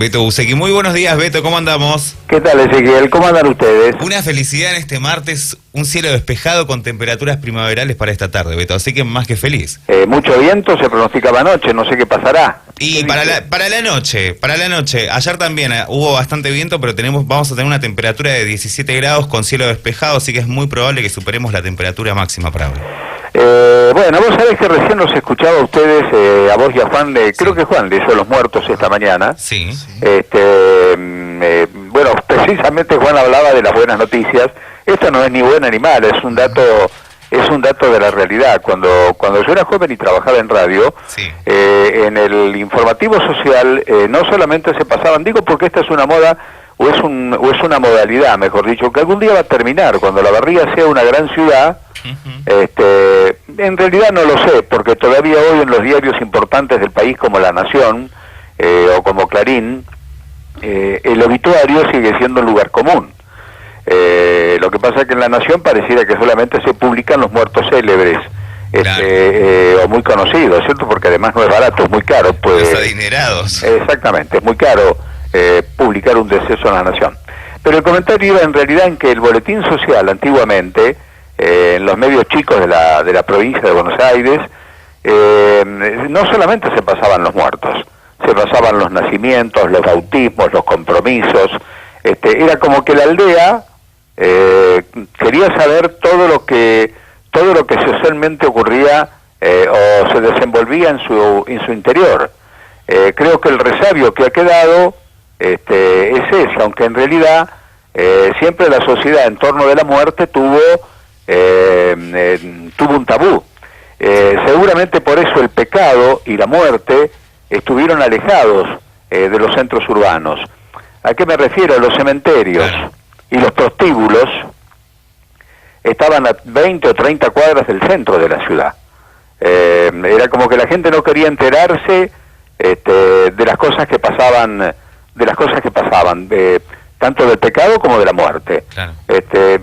Beto Bucegui. Muy buenos días, Beto, ¿cómo andamos? ¿Qué tal, Ezequiel? ¿Cómo andan ustedes? Una felicidad en este martes, un cielo despejado con temperaturas primaverales para esta tarde, Beto, así que más que feliz. Mucho viento se pronosticaba anoche, no sé qué pasará. Y para la noche, ayer también hubo bastante viento, pero vamos a tener una temperatura de 17 grados con cielo despejado, así que es muy probable que superemos la temperatura máxima para hoy. Bueno, vos sabés que recién los escuchaba a ustedes, a vos y a Juan, creo que Juan leyó Los Muertos esta mañana. Sí. Bueno, precisamente Juan hablaba de las buenas noticias. Esto no es ni buena ni mala, es un dato de la realidad. Cuando yo era joven y trabajaba en radio, sí. En el informativo social no solamente se pasaban, digo porque esta es una moda, o es una modalidad, mejor dicho, que algún día va a terminar, cuando La Barriga sea una gran ciudad. En realidad no lo sé, porque todavía hoy en los diarios importantes del país como La Nación o como Clarín, el obituario sigue siendo un lugar común. Lo que pasa es que en La Nación pareciera que solamente se publican los muertos célebres, claro. O muy conocidos, ¿cierto? Porque además no es barato, es muy caro. Pues, los adinerados. Exactamente, es muy caro publicar un deceso en La Nación. Pero el comentario iba en realidad en que el boletín social antiguamente, en los medios chicos de la provincia de Buenos Aires, no solamente se pasaban los muertos, se pasaban los nacimientos, los bautismos, los compromisos. Era como que la aldea quería saber todo lo que socialmente ocurría o se desenvolvía en su interior. Creo que el resabio que ha quedado es ese, aunque en realidad siempre la sociedad en torno de la muerte tuvo un tabú. Seguramente por eso el pecado y la muerte estuvieron alejados de los centros urbanos. ¿A qué me refiero? Los cementerios y los prostíbulos estaban a 20 o 30 cuadras del centro de la ciudad. Era como que la gente no quería enterarse de las cosas que pasaban, tanto del pecado como de la muerte. Claro.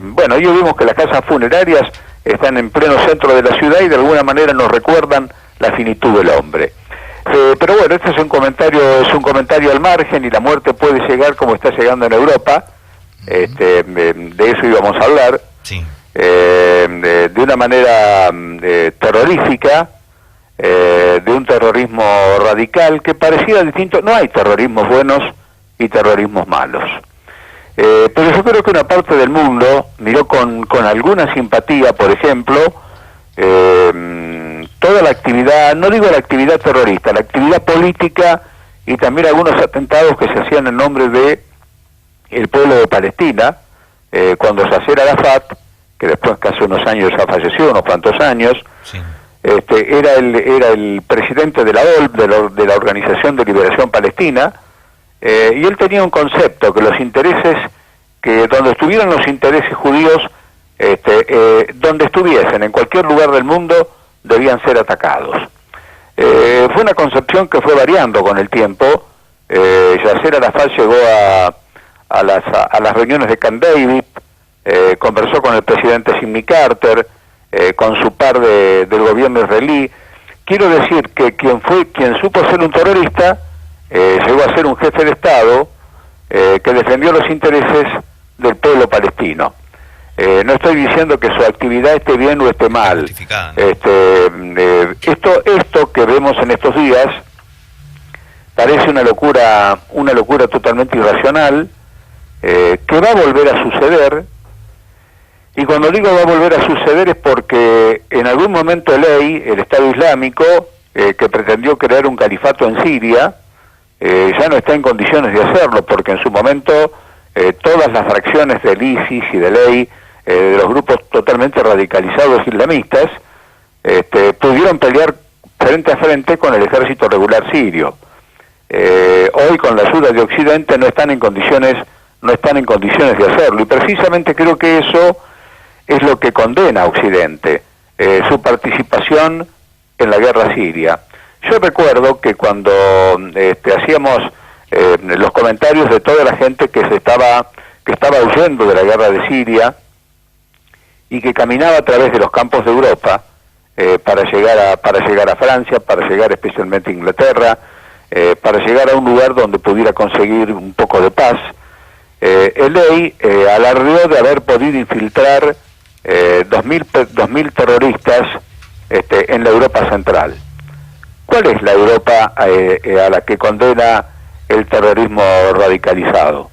Bueno, hoy vimos que las casas funerarias están en pleno centro de la ciudad y de alguna manera nos recuerdan la finitud del hombre. Pero bueno, este es un comentario al margen, y la muerte puede llegar como está llegando en Europa. De eso íbamos a hablar. Sí. De una manera terrorífica, de un terrorismo radical que parecía distinto. No hay terrorismos buenos y terrorismos malos. Pero yo creo que una parte del mundo miró con alguna simpatía, por ejemplo, toda la actividad, no digo la actividad terrorista, la actividad política y también algunos atentados que se hacían en nombre de el pueblo de Palestina, cuando Yasser Arafat, que después casi unos años ya falleció, unos cuantos años, sí. Era el presidente de la OLP, de la Organización de Liberación Palestina, y él tenía un concepto, que donde estuvieran los intereses judíos, donde estuviesen, en cualquier lugar del mundo, debían ser atacados. Fue una concepción que fue variando con el tiempo. Yasser Arafat llegó a las reuniones de Camp David, conversó con el presidente Jimmy Carter, con su par del gobierno israelí. Quiero decir que quien supo ser un terrorista, llegó a ser un jefe de Estado que defendió los intereses del pueblo palestino. No estoy diciendo que su actividad esté bien o esté mal. Esto que vemos en estos días parece una locura totalmente irracional, que va a volver a suceder. Y cuando digo va a volver a suceder es porque en algún momento el Estado Islámico, que pretendió crear un califato en Siria, ya no está en condiciones de hacerlo, porque en su momento todas las fracciones del ISIS y del EI, de los grupos totalmente radicalizados islamistas, pudieron pelear frente a frente con el ejército regular sirio. Hoy, con la ayuda de Occidente, no están en condiciones de hacerlo, y precisamente creo que eso es lo que condena a Occidente, su participación en la guerra siria. Yo recuerdo que cuando hacíamos los comentarios de toda la gente que estaba huyendo de la guerra de Siria y que caminaba a través de los campos de Europa para llegar a Francia, para llegar especialmente a Inglaterra, para llegar a un lugar donde pudiera conseguir un poco de paz. El ley alardeó de haber podido infiltrar 2.000 terroristas en la Europa Central. ¿Cuál es la Europa a la que condena el terrorismo radicalizado?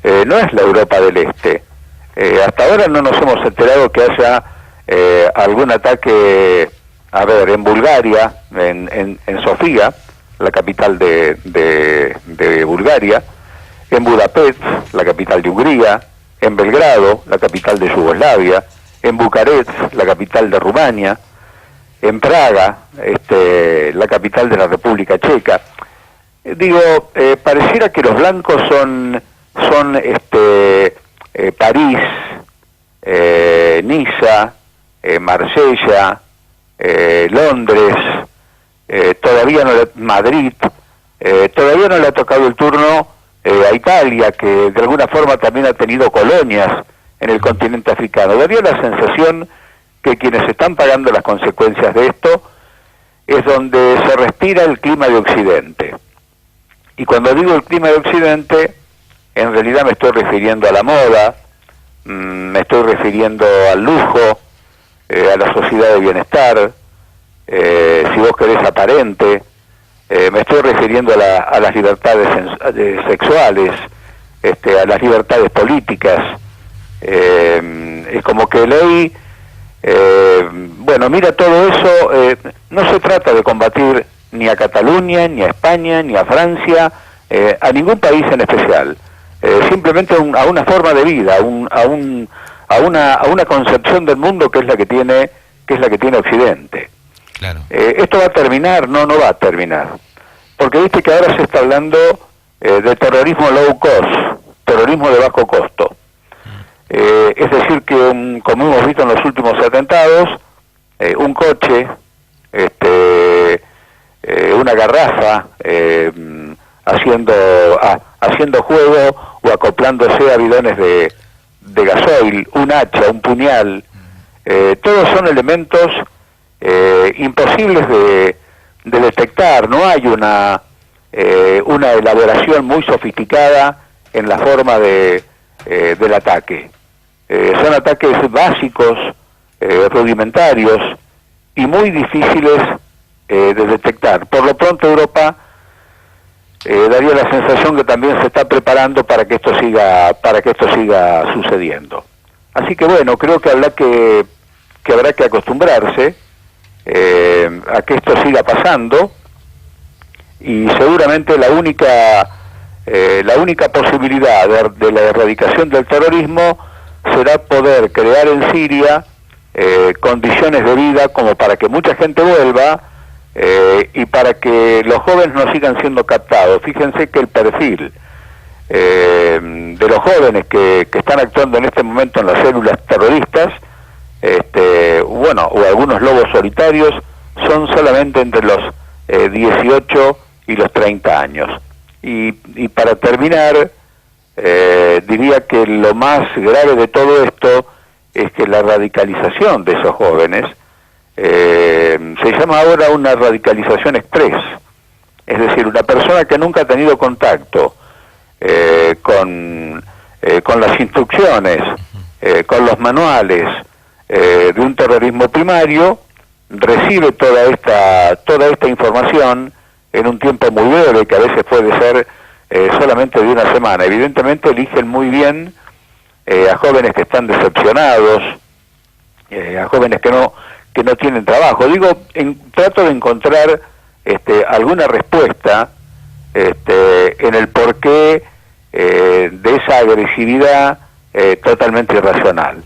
No es la Europa del Este. Hasta ahora no nos hemos enterado que haya algún ataque, en Bulgaria, en Sofía, la capital de Bulgaria, en Budapest, la capital de Hungría, en Belgrado, la capital de Yugoslavia, en Bucarest, la capital de Rumania, en Praga, la capital de la República Checa. Pareciera que los blancos son París, Niza, Marsella, Londres, Madrid, todavía no le ha tocado el turno a Italia, que de alguna forma también ha tenido colonias en el continente africano. Daría la sensación que quienes están pagando las consecuencias de esto es donde se respira el clima de Occidente. Y cuando digo el clima de Occidente, en realidad me estoy refiriendo a la moda, me estoy refiriendo al lujo, a la sociedad de bienestar, si vos querés aparente, me estoy refiriendo a las libertades sexuales, a las libertades políticas. Es como que ley, mira todo eso. No se trata de combatir ni a Cataluña, ni a España, ni a Francia, a ningún país en especial, simplemente a una forma de vida, a una concepción del mundo que es la que tiene Occidente. Claro. ¿Esto va a terminar? No va a terminar. Porque viste que ahora se está hablando de terrorismo low cost, terrorismo de bajo costo. Es decir que, como hemos visto en los últimos atentados, un coche, una garrafa, haciendo juego o acoplándose a bidones de gasoil, un hacha, un puñal, todos son elementos imposibles de detectar. No hay una elaboración muy sofisticada en la forma del ataque. Son ataques básicos, rudimentarios y muy difíciles de detectar. Por lo pronto Europa daría la sensación que también se está preparando para que esto siga sucediendo. Así que creo que habrá que acostumbrarse a que esto siga pasando, y seguramente la única posibilidad de la erradicación del terrorismo será poder crear en Siria condiciones de vida como para que mucha gente vuelva y para que los jóvenes no sigan siendo captados. Fíjense que el perfil de los jóvenes que están actuando en este momento en las células terroristas, o algunos lobos solitarios, son solamente entre los 18 y los 30 años. Y para terminar, diría que lo más grave de todo esto es que la radicalización de esos jóvenes se llama ahora una radicalización express. Es decir, una persona que nunca ha tenido contacto con las instrucciones, con los manuales de un terrorismo primario, recibe toda esta información en un tiempo muy breve, que a veces puede ser solamente de una semana. Evidentemente eligen muy bien a jóvenes que están decepcionados, a jóvenes que no tienen trabajo. Trato de encontrar alguna respuesta en el porqué de esa agresividad totalmente irracional.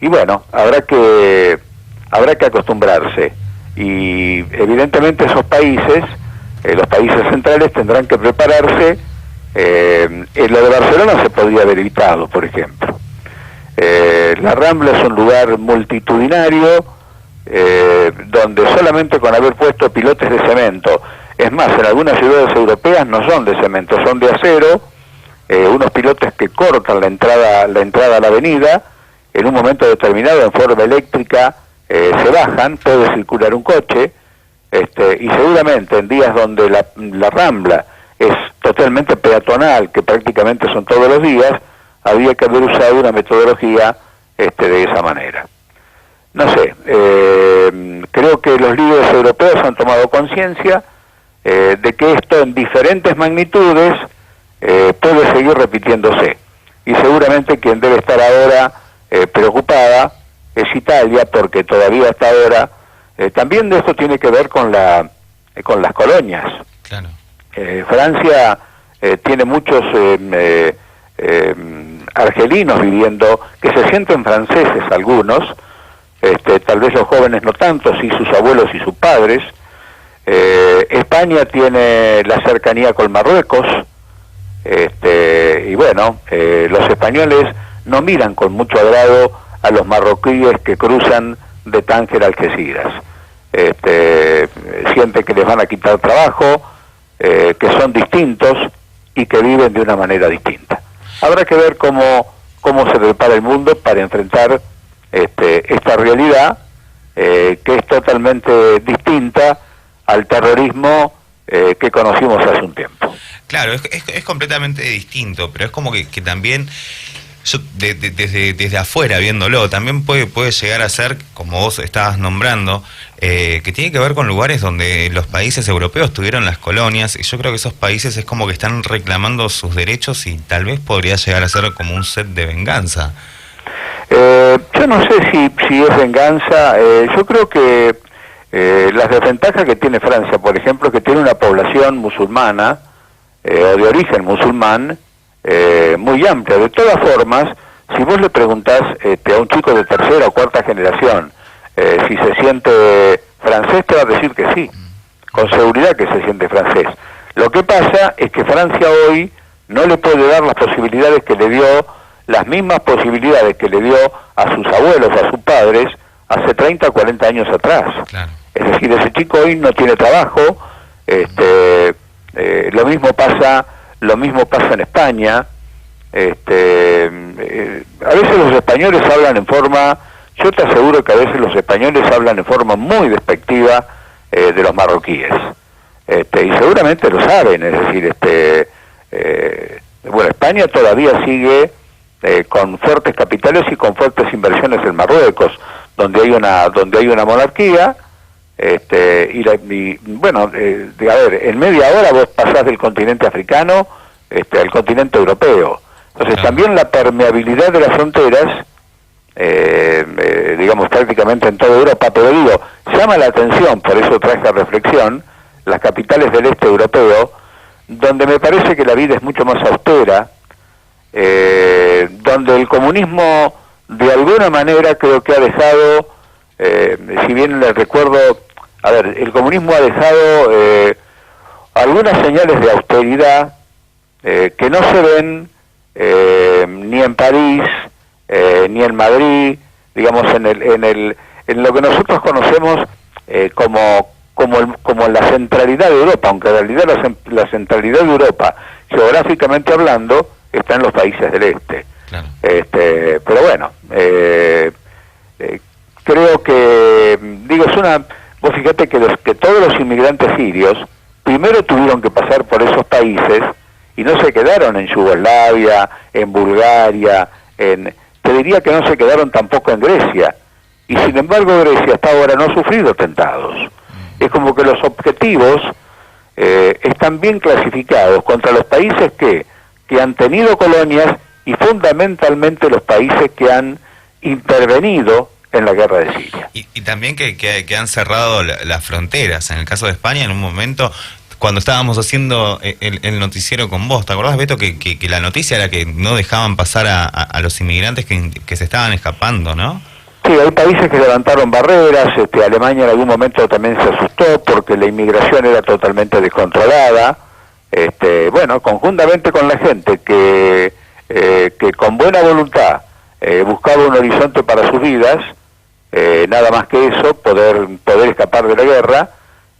Y habrá que acostumbrarse, y evidentemente esos países, los países centrales, tendrán que prepararse. Lo de Barcelona se podría haber evitado, por ejemplo. La Rambla es un lugar multitudinario, donde solamente con haber puesto pilotes de cemento, es más, en algunas ciudades europeas no son de cemento, son de acero, unos pilotes que cortan la entrada a la avenida. En un momento determinado, en forma eléctrica, se bajan, puede circular un coche, y seguramente en días donde la Rambla es totalmente peatonal, que prácticamente son todos los días, había que haber usado una metodología de esa manera. No sé, creo que los líderes europeos han tomado conciencia de que esto en diferentes magnitudes puede seguir repitiéndose. Y seguramente quien debe estar ahora preocupada es Italia, porque todavía hasta ahora, también de esto tiene que ver con las colonias. Claro. Francia tiene muchos argelinos viviendo, que se sienten franceses algunos, tal vez los jóvenes no tanto, sí sus abuelos y sus padres. España tiene la cercanía con Marruecos, y bueno, los españoles no miran con mucho agrado a los marroquíes que cruzan de Tánger a Algeciras. Sienten que les van a quitar trabajo, que son distintos y que viven de una manera distinta. Habrá que ver cómo se prepara el mundo para enfrentar esta realidad que es totalmente distinta al terrorismo que conocimos hace un tiempo. Claro, es completamente distinto, pero es como que también, yo desde afuera viéndolo, también puede llegar a ser, como vos estabas nombrando, que tiene que ver con lugares donde los países europeos tuvieron las colonias, y yo creo que esos países es como que están reclamando sus derechos y tal vez podría llegar a ser como un set de venganza. Yo no sé si es venganza. Yo creo que las desventajas que tiene Francia, por ejemplo, que tiene una población musulmana o de origen musulmán muy amplia. De todas formas, si vos le preguntás a un chico de tercera o cuarta generación si se siente francés, te va a decir que sí, con seguridad que se siente francés. Lo que pasa es que Francia hoy no le puede dar las posibilidades que le dio, las mismas posibilidades que le dio a sus abuelos, a sus padres, hace 30 o 40 años atrás. Claro. Es decir, ese chico hoy no tiene trabajo, lo mismo pasa en España. A veces los españoles hablan en forma, yo te aseguro que a veces los españoles hablan en forma muy despectiva de los marroquíes, y seguramente lo saben. Es decir, bueno, España todavía sigue con fuertes capitales y con fuertes inversiones en Marruecos, donde hay una monarquía. Bueno, a ver, en media hora vos pasás del continente africano al continente europeo. Entonces también la permeabilidad de las fronteras, digamos prácticamente en toda Europa, pero digo, llama la atención, por eso traje a reflexión, las capitales del este europeo, donde me parece que la vida es mucho más austera, donde el comunismo de alguna manera creo que ha dejado, si bien les recuerdo, a ver, el comunismo ha dejado algunas señales de austeridad que no se ven ni en París ni en Madrid, digamos en lo que nosotros conocemos como la centralidad de Europa, aunque en realidad la centralidad de Europa, geográficamente hablando, está en los países del este. Claro. Pero bueno, creo que, digo, vos fíjate que todos los inmigrantes sirios primero tuvieron que pasar por esos países y no se quedaron en Yugoslavia, en Bulgaria, te diría que no se quedaron tampoco en Grecia, y sin embargo Grecia hasta ahora no ha sufrido atentados. Es como que los objetivos están bien clasificados contra los países que han tenido colonias y fundamentalmente los países que han intervenido en la guerra de Siria. Y también que han cerrado las fronteras. En el caso de España, en un momento, cuando estábamos haciendo el noticiero con vos, ¿te acordás, Beto, que la noticia era que no dejaban pasar a los inmigrantes que se estaban escapando, ¿no? Sí, hay países que levantaron barreras. Alemania en algún momento también se asustó porque la inmigración era totalmente descontrolada. Bueno, conjuntamente con la gente que con buena voluntad buscaba un horizonte para sus vidas, nada más que eso, poder escapar de la guerra,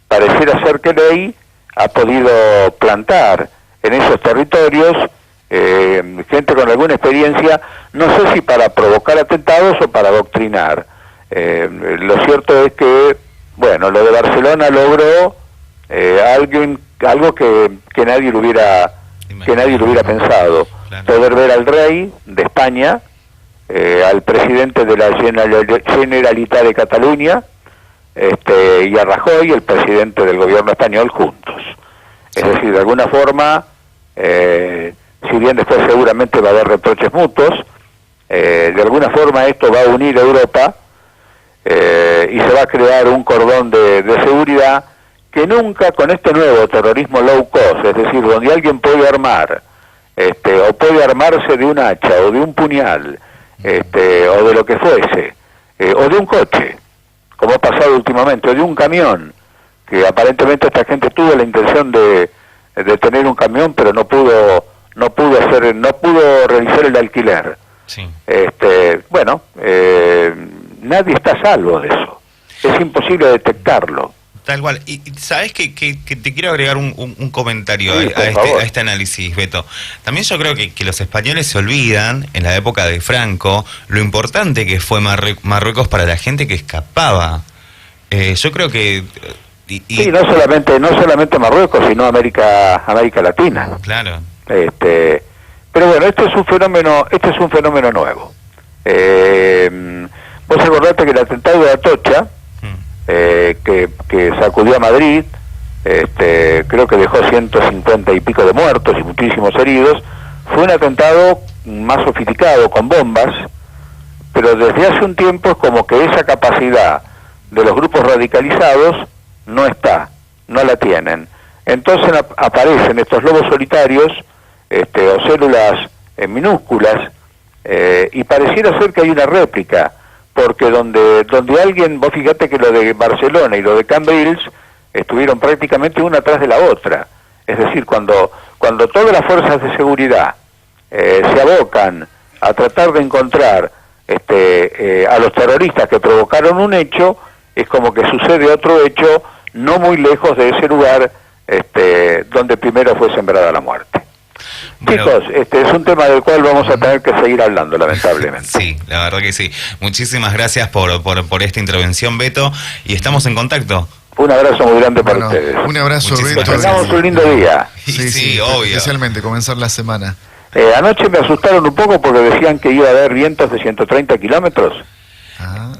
pareciera ser que ley ha podido plantar en esos territorios gente con alguna experiencia, no sé si para provocar atentados o para adoctrinar. Lo cierto es que Bueno, lo de Barcelona logró algo que nadie lo hubiera pensado. Claro. Poder ver al rey de España, al presidente de la Generalitat de Cataluña, y a Rajoy, el presidente del gobierno español, juntos. Es decir, de alguna forma, si bien después seguramente va a haber reproches mutuos, de alguna forma esto va a unir a Europa, y se va a crear un cordón de seguridad que nunca con este nuevo terrorismo low cost, es decir, donde alguien puede armar, o puede armarse de un hacha o de un puñal, o de lo que fuese, o de un coche, como ha pasado últimamente, o de un camión, que aparentemente esta gente tuvo la intención de tener un camión, pero no pudo realizar el alquiler. Sí. Bueno, nadie está a salvo de eso. Es imposible detectarlo. Tal cual. Y sabes que te quiero agregar un comentario Sí, a este análisis, Beto. También yo creo que los españoles se olvidan, en la época de Franco, lo importante que fue Marruecos para la gente que escapaba. Yo creo que... Sí, no solamente Marruecos, sino América Latina. Claro. Pero bueno, este es un fenómeno nuevo. Vos acordate que el atentado de Atocha, que sacudió a Madrid, creo que dejó 150 y pico de muertos y muchísimos heridos, fue un atentado más sofisticado, con bombas, pero desde hace un tiempo es como que esa capacidad de los grupos radicalizados no la tienen. Entonces aparecen estos lobos solitarios, o células minúsculas, y pareciera ser que hay una réplica, porque donde alguien, vos fíjate que lo de Barcelona y lo de Cambrils estuvieron prácticamente una atrás de la otra. Es decir, cuando todas las fuerzas de seguridad se abocan a tratar de encontrar a los terroristas que provocaron un hecho, es como que sucede otro hecho no muy lejos de ese lugar donde primero fue sembrada la muerte. Bueno, chicos, es un tema del cual vamos a tener que seguir hablando, lamentablemente. Sí, la verdad que sí. Muchísimas gracias por esta intervención, Beto, y estamos en contacto. Un abrazo muy grande para ustedes. Un abrazo, Beto. Que tengamos un lindo día. Sí, obvio. Especialmente comenzar la semana. Anoche me asustaron un poco porque decían que iba a haber vientos de 130 kilómetros.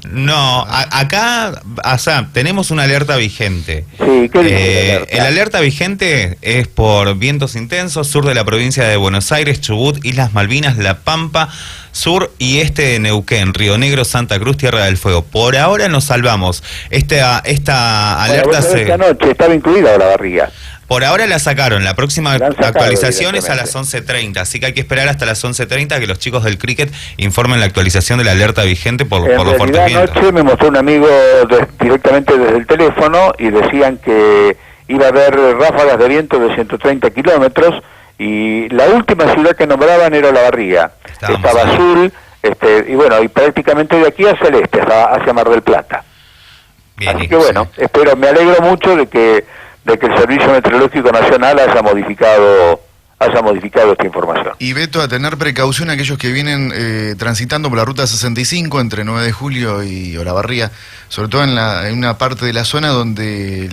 No, acá, o sea, tenemos una alerta vigente. Sí, ¿qué dice la alerta vigente es por vientos intensos, sur de la provincia de Buenos Aires, Chubut, Islas Malvinas, La Pampa, sur y este de Neuquén, Río Negro, Santa Cruz, Tierra del Fuego. Por ahora nos salvamos. Esta alerta esta noche estaba incluida la barriga. Por ahora la sacaron, la próxima actualización es a las 11:30, así que hay que esperar hasta las 11:30 que los chicos del cricket informen la actualización de la alerta vigente por los fuertes vientos. Anoche me mostró un amigo directamente desde el teléfono y decían que iba a haber ráfagas de viento de 130 kilómetros y la última ciudad que nombraban era La Barriga. Estaba azul, y bueno, y prácticamente de aquí hacia el este, hacia Mar del Plata. Bien, así que bueno, me alegro mucho de que el Servicio Meteorológico Nacional haya modificado esta información. Y Beto, a tener precaución aquellos que vienen transitando por la ruta 65 entre 9 de julio y Olavarría, sobre todo en una parte de la zona donde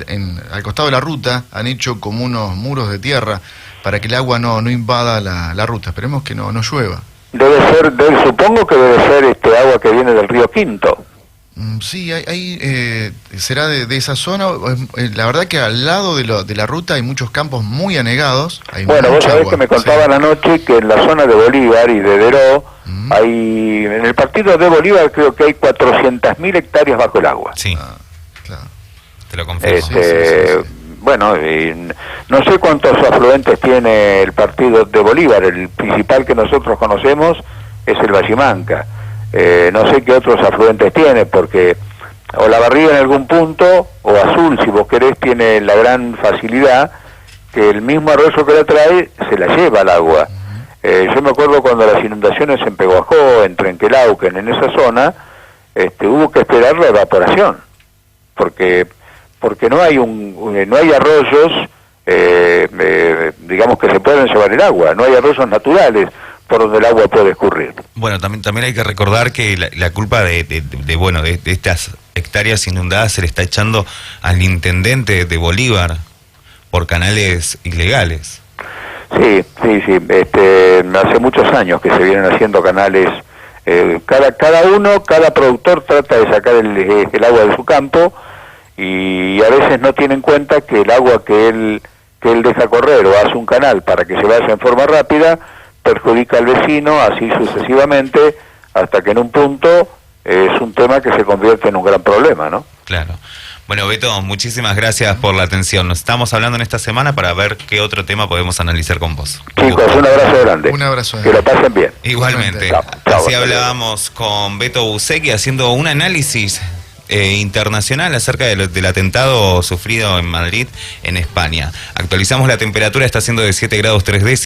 al costado de la ruta han hecho como unos muros de tierra para que el agua no invada la ruta. Esperemos que no llueva. Supongo que debe ser agua que viene del río Quinto. Sí, será de esa zona. La verdad que al lado de la ruta hay muchos campos muy anegados. Bueno, vos sabés que me contaban anoche que en la zona de Bolívar y de Deró, en el partido de Bolívar creo que hay 400.000 hectáreas bajo el agua. Sí, claro. Te lo confirmo. Bueno, no sé cuántos afluentes tiene el partido de Bolívar. El principal que nosotros conocemos es el Vallimanca. No sé qué otros afluentes tiene, porque Olavarría en algún punto, o Azul, si vos querés, tiene la gran facilidad que el mismo arroyo que la trae se la lleva al agua. Yo me acuerdo cuando las inundaciones en Peguajó, en Trenquelauquen, en esa zona, hubo que esperar la evaporación, porque no hay arroyos, digamos, que se pueden llevar el agua, no hay arroyos naturales por donde el agua puede escurrir. Bueno, también hay que recordar que la culpa de estas hectáreas inundadas se le está echando al intendente de Bolívar por canales ilegales. Sí. Hace muchos años que se vienen haciendo canales. Cada productor trata de sacar el agua de su campo y a veces no tiene en cuenta que el agua que él deja correr o hace un canal para que se vaya en forma rápida perjudica al vecino, así sucesivamente, hasta que en un punto es un tema que se convierte en un gran problema, ¿no? Claro. Bueno, Beto, muchísimas gracias por la atención. Nos estamos hablando en esta semana para ver qué otro tema podemos analizar con vos. Chicos, un abrazo grande. Un abrazo. Que lo pasen bien. Igualmente. Chao, Así hablábamos con Beto Bucegui haciendo un análisis internacional acerca del atentado sufrido en Madrid, en España. Actualizamos la temperatura, está siendo de 7 grados 3 décimos.